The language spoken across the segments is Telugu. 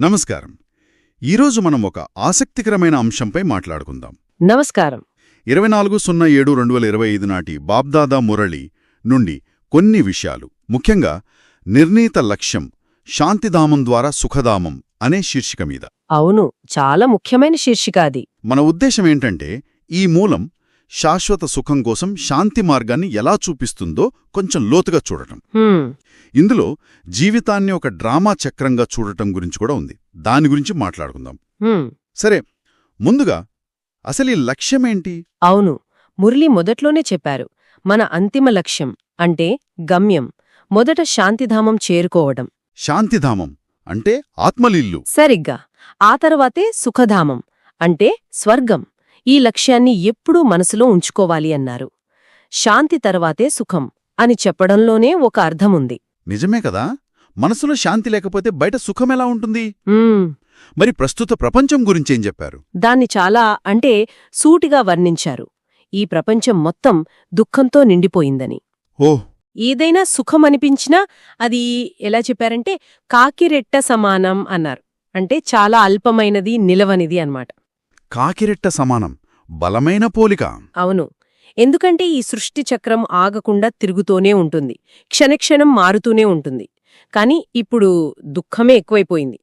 నమస్కారం. ఈరోజు మనం ఒక ఆసక్తికరమైన అంశంపై మాట్లాడుకుందాం. నమస్కారం. 24/07/2025 నాటి బాబ్దాదా మురళి నుండి కొన్ని విషయాలు, ముఖ్యంగా నిర్ణీత లక్ష్యం శాంతిధామం ద్వారా సుఖధామం అనే శీర్షిక మీద. అవును, చాలా ముఖ్యమైన శీర్షిక అది. మన ఉద్దేశమేంటంటే, ఈ మూలం శాశ్వత సుఖం కోసం శాంతి మార్గాన్ని ఎలా చూపిస్తుందో కొంచెం లోతుగా చూడటం. ఇందులో జీవితాన్ని ఒక డ్రామా చక్రంగా చూడటం గురించి కూడా ఉంది. దాని గురించి మాట్లాడుకుందాం. సరే, ముందుగా అసలు ఈ లక్ష్యమేంటి? అవును, మురళి మొదట్లోనే చెప్పారు. మన అంతిమ లక్ష్యం అంటే గమ్యం మొదట శాంతిధామం చేరుకోవడం. శాంతిధామం అంటే ఆత్మలిల్లు. సరిగ్గా. ఆ తర్వాతే సుఖధామం అంటే స్వర్గం. ఈ లక్ష్యాన్ని ఎప్పుడూ మనసులో ఉంచుకోవాలి అన్నారు. శాంతి తర్వాతే సుఖం అని చెప్పడంలోనే ఒక అర్థముంది. నిజమే కదా. మనసులో శాంతి లేకపోతే బయట సుఖమెలా ఉంటుంది? మరి ప్రస్తుత ప్రపంచం గురించేం చెప్పారు? దాన్ని చాలా సూటిగా వర్ణించారు. ఈ ప్రపంచం మొత్తం దుఃఖంతో నిండిపోయిందని. ఓహ్! ఏదైనా సుఖమనిపించినా అది ఎలా చెప్పారంటే కాకిరెట్ట సమానం అన్నారు. అంటే చాలా అల్పమైనది, నిలవనిది అన్నమాట. కాకిరెట్ట సమానం. బలమైన పోలిక. అవును. ఎందుకంటే ఈ సృష్టి చక్రం ఆగకుండా తిరుగుతూనే ఉంటుంది, క్షణక్షణం మారుతూనే ఉంటుంది. కాని ఇప్పుడు దుఃఖమే ఎక్కువైపోయింది.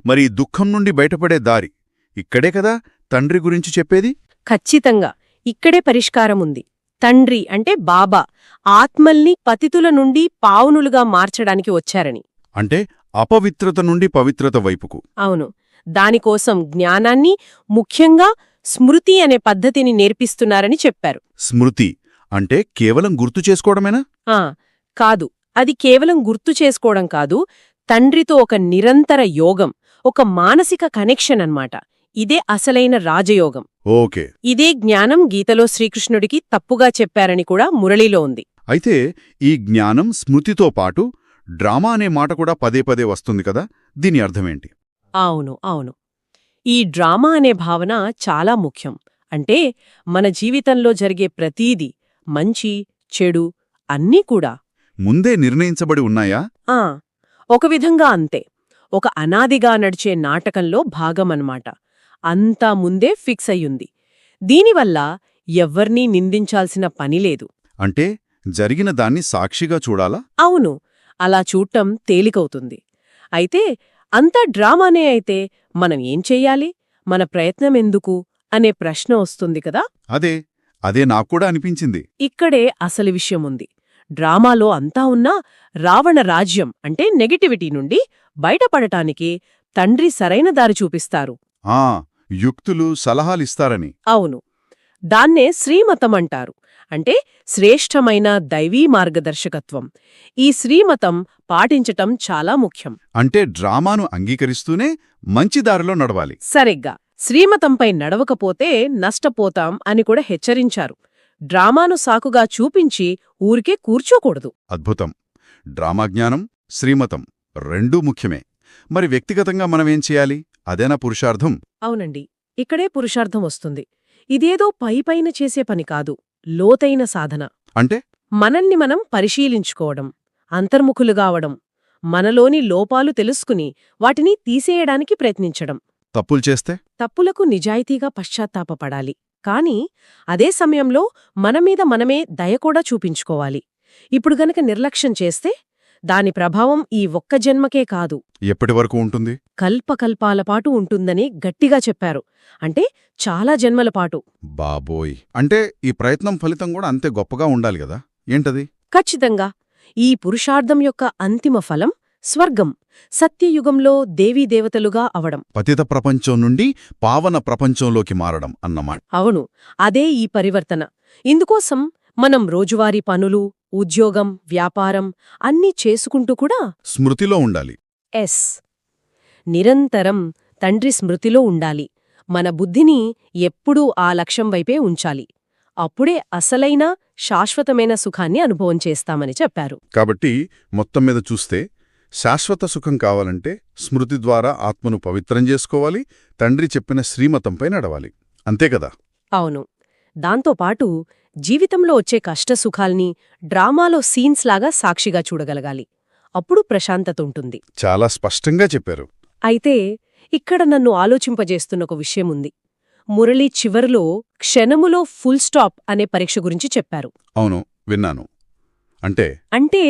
మరి దుఃఖం నుండి బయటపడే దారి ఇక్కడే కదా తండ్రి గురించి చెప్పేది? ఖచ్చితంగా ఇక్కడే పరిష్కారముంది. తండ్రి అంటే బాబా ఆత్మల్ని పతితుల నుండి పావునులుగా మార్చడానికి వచ్చారని. అంటే అపవిత్రత నుండి పవిత్రత వైపుకు. అవును. దానికోసం జ్ఞానాన్ని, ముఖ్యంగా స్మృతి అనే పద్ధతిని నేర్పిస్తున్నారని చెప్పారు. స్మృతి అంటే కేవలం గుర్తు చేసుకోవడమేనా? కాదు, అది కేవలం గుర్తు చేసుకోవడం కాదు. తండ్రితో ఒక నిరంతర యోగం, ఒక మానసిక కనెక్షన్ అన్నమాట. ఇదే అసలైన రాజయోగం. ఓకే. ఇదే జ్ఞానం గీతలో శ్రీకృష్ణుడికి తప్పుగా చెప్పారని కూడా మురళిలో ఉంది. అయితే ఈ జ్ఞానం స్మృతితో పాటు డ్రామా అనే మాట కూడా పదే పదే వస్తుంది కదా, దీని అర్థమేంటి? అవును అవును ఈ డ్రామా అనే భావన చాలా ముఖ్యం. అంటే మన జీవితంలో జరిగే ప్రతీదీ, మంచి చెడు అన్నీ కూడా ముందే నిర్ణయించబడి ఉన్నాయా? ఒక విధంగా అంతే. ఒక అనాదిగా నడిచే నాటకంలో భాగమన్నమాట. అంతా ముందే ఫిక్స్ అయ్యుంది. దీనివల్ల ఎవ్వర్నీ నిందించాల్సిన పనిలేదు. అంటే జరిగిన దాన్ని సాక్షిగా చూడాలా? అవును, అలా చూడటం తేలికవుతుంది. అయితే అంతా డ్రామానే అయితే మనం ఏం చెయ్యాలి, మన ప్రయత్నమెందుకు అనే ప్రశ్న వస్తుంది కదా. అదే నాక్కూడా అనిపించింది. ఇక్కడే అసలు విషయముంది. డ్రామాలో అంతా ఉన్నా రావణ రాజ్యం అంటే నెగటివిటీ నుండి బయటపడటానికి తండ్రి సరైన దారి చూపిస్తారు. యుక్తులు, సలహాలిస్తారని. అవును, దాన్నే శ్రీమతమంటారు. అంటే శ్రేష్టమైన దైవీ మార్గదర్శకత్వం. ఈ శ్రీమతం పాటించటం చాలా ముఖ్యం. అంటే డ్రామాను అంగీకరిస్తూనే మంచి దారిలో నడవాలి. సరిగ్గా. శ్రీమతంపై నడవకపోతే నష్టపోతాం అని కూడా హెచ్చరించారు. డ్రామాను సాకుగా చూపించి ఊరికే కూర్చోకూడదు. అద్భుతం. డ్రామా జ్ఞానం, శ్రీమతం రెండూ ముఖ్యమే. మరి వ్యక్తిగతంగా మనమేం చేయాలి? అదేనా పురుషార్థం? అవునండి, ఇక్కడే పురుషార్థం వస్తుంది. ఇదేదో పైపైన చేసే పని కాదు, లోతైన సాధన. అంటే మనల్ని మనం పరిశీలించుకోవడం, అంతర్ముఖులుగావడం, మనలోని లోపాలు తెలుసుకుని వాటిని తీసేయడానికి ప్రయత్నించడం. తప్పులు చేస్తే తప్పులకు నిజాయితీగా పశ్చాత్తాపపడాలి. కాని అదే సమయంలో మనమీద మనమే దయకూడా చూపించుకోవాలి. ఇప్పుడు గనక నిర్లక్ష్యం చేస్తే దాని ప్రభావం ఈ ఒక్క జన్మకే కాదు, ఎప్పటివరకు ఉంటుంది? కల్పకల్పాలపాటు ఉంటుందని గట్టిగా చెప్పారు. అంటే చాలా జన్మలపాటు. బాబోయ్! అంటే ఈ ప్రయత్నం ఫలితం కూడా అంతే గొప్పగా ఉండాలి గదా. ఏంటది? ఖచ్చితంగా. ఈ పురుషార్థం యొక్క అంతిమ ఫలం స్వర్గం, సత్యయుగంలో దేవీదేవతలుగా అవడం. పతిత ప్రపంచం నుండి పావన ప్రపంచంలోకి మారడం అన్నమాట. అవును, అదే ఈ పరివర్తన. ఇందుకోసం మనం రోజువారీ పనులు, ఉద్యోగం, వ్యాపారం అన్నీ చేసుకుంటూ కూడా స్మృతిలో ఉండాలి. నిరంతరం తండ్రి స్మృతిలో ఉండాలి. మన బుద్ధిని ఎప్పుడూ ఆ లక్ష్యం వైపే ఉంచాలి. అప్పుడే అసలైన శాశ్వతమైన సుఖాన్ని అనుభవం చేస్తామని చెప్పారు. కాబట్టి మొత్తం మీద చూస్తే శాశ్వత సుఖం కావాలంటే స్మృతి ద్వారా ఆత్మను పవిత్రం చేసుకోవాలి, తండ్రి చెప్పిన శ్రీమతంపై నడవాలి. అంతేకదా? అవును. దాంతోపాటు జీవితంలో వచ్చే కష్టసుఖాల్ని డ్రామాలో సీన్స్లాగా సాక్షిగా చూడగలగాలి. అప్పుడు ప్రశాంతత ఉంటుంది. చాలా స్పష్టంగా చెప్పారు. అయితే ఇక్కడ నన్ను ఆలోచింపజేస్తున్న ఒక విషయముంది. మురళి చివరిలో క్షణములో ఫుల్ స్టాప్ అనే పరీక్ష గురించి చెప్పారు. అవును, విన్నాను. అంటే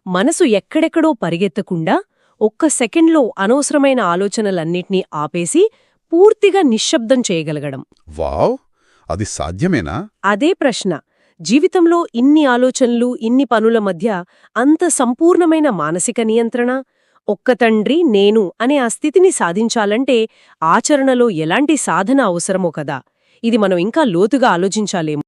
మనసు ఎక్కడెక్కడో పరిగెత్తకుండా ఒక్క సెకండ్లో అనవసరమైన ఆలోచనలన్నిటినీ ఆపేసి పూర్తిగా నిశ్శబ్దం చేయగలగడం. వావ్! అది సాధ్యమేనా? అదే ప్రశ్న. జీవితంలో ఇన్ని ఆలోచనలు, ఇన్ని పనుల మధ్య అంత సంపూర్ణమైన మానసిక నియంత్రణ, ఒక్క తండ్రి నేను అనే ఆ స్థితిని సాధించాలంటే ఆచరణలో ఎలాంటి సాధన అవసరమో కదా. ఇది మనం ఇంకా లోతుగా ఆలోచించాలేమో.